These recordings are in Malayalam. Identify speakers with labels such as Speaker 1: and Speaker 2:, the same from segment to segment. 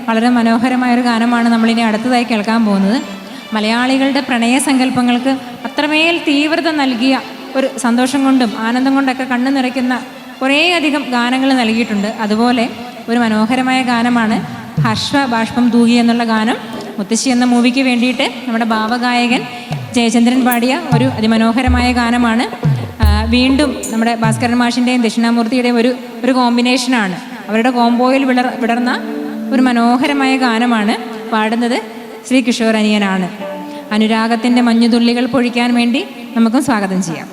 Speaker 1: വളരെ മനോഹരമായൊരു ഗാനമാണ് നമ്മളിനി അടുത്തതായി കേൾക്കാൻ പോകുന്നത്. മലയാളികളുടെ പ്രണയസങ്കല്പങ്ങൾക്ക് അത്രമേൽ തീവ്രത നൽകിയ ഒരു സന്തോഷം കൊണ്ടും ആനന്ദം കൊണ്ടൊക്കെ കണ്ണു നിറയ്ക്കുന്ന കുറേയധികം ഗാനങ്ങൾ നൽകിയിട്ടുണ്ട്. അതുപോലെ ഒരു മനോഹരമായ ഗാനമാണ് ഹർഷബാഷ്പം തൂകി എന്നുള്ള ഗാനം. മുത്തശ്ശി എന്ന മൂവിക്ക് വേണ്ടിയിട്ട് നമ്മുടെ ഭാവഗായകൻ ജയചന്ദ്രൻ പാടിയ ഒരു അതിമനോഹരമായ ഗാനമാണ്. വീണ്ടും നമ്മുടെ ഭാസ്കരൻ മാഷിൻ്റെയും ദക്ഷിണാമൂർത്തിയുടെയും ഒരു കോമ്പിനേഷനാണ്. അവരുടെ കോംബോയിൽ വിടർന്ന ഒരു മനോഹരമായ ഗാനമാണ്. പാടുന്നത് ശ്രീ കിഷോർ അനിയനാണ്. അനുരാഗത്തിൻ്റെ മഞ്ഞുതുള്ളികൾ പൊഴിക്കാൻ വേണ്ടി നമുക്കും സ്വാഗതം ചെയ്യാം.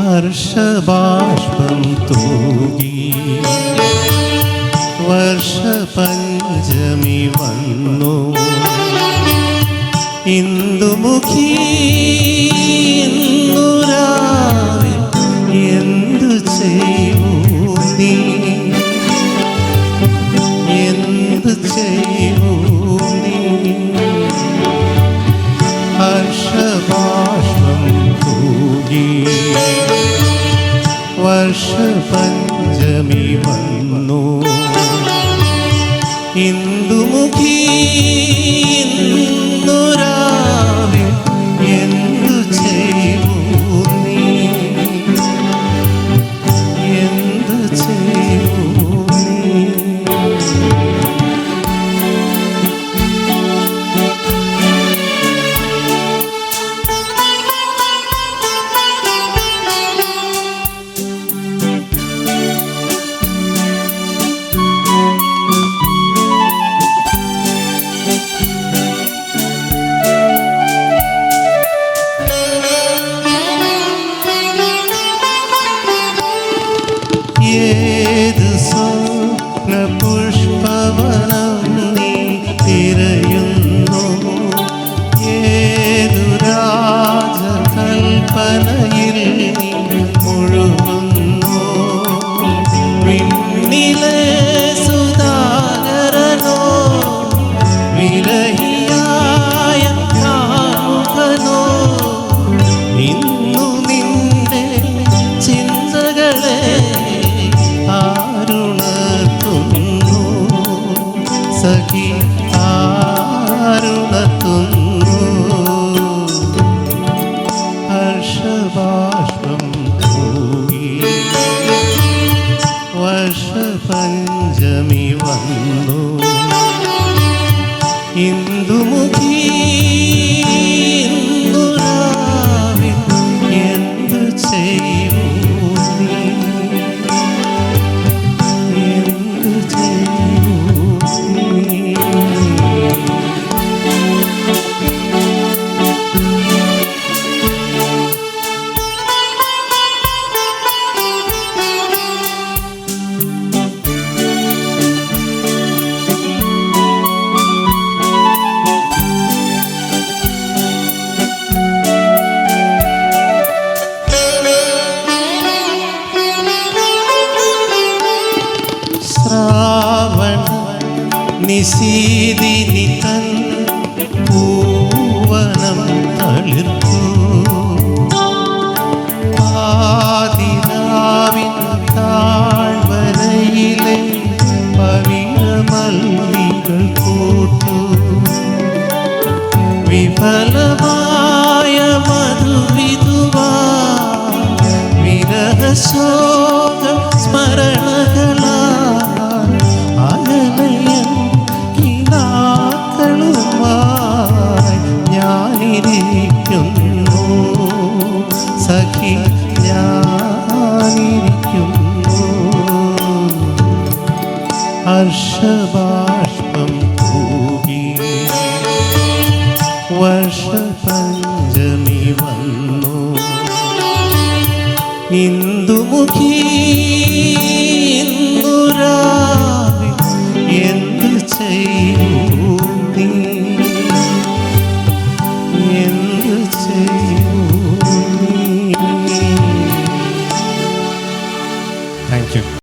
Speaker 2: ഹർഷബാഷ്പം തൂകി വർഷപഞ്ചമി വന്നു, ഇന്ദുമുഖി ഇന്നുരാവിൽ എന്തു ചെയ്യൂ നീ, എന്തു ചെയ്യൂ നീ. ഹർഷബാഷ്പം തൂകി വർഷപഞ്ചമി വന്നു, ഇന്ദുമുഖി ഇന്നുരാവിൽ എന്തു ചെയ്യൂ നീ, എന്തു ചെയ്യൂ നീ. ഏത് സ്വപ്നപുഷ്പവനം നീ തിരയുന്നു, ഏതു രാജകൽപ്പനയിൽ നീ മുഴുകുന്നു. വിണ്ണിലെ സുധാകരനോ വിരഹിയായ കാമുകനോ ഇന്നു നിന്റെ ചിന്തകളെ ആരുണർത്തുന്നു, സഖി ആരുണർത്തുന്നു. ഹർഷബാഷ്പം തൂകി വർഷപഞ്ചമി വന്നു, ഇന്ദുമുഖി ഇന്നുരാവിൽ എന്തു ചെയ്യൂ നീ, എന്തു ചെയ്യൂ നീ. ശ്രാവണ നിശീതിനി തൻ പൂവനം തളിർത്തു, ആദിരാവിൻ താഴ്വരയിലെ പവിഴമല്ലികൾ കൂട്ടു, വിഫലമായ മധുവിധുവാ വിരഹശോക സ്മരണകളാ അകലയൻ കിനാക്കളുമായി ഞാനിരിക്കുന്നു, സഖി ഞാനിരിക്കുന്നു. ഹർഷബാഷ്പം തൂകി വർഷപഞ്ചമി വന്നു, ഇന്ദുമുഖി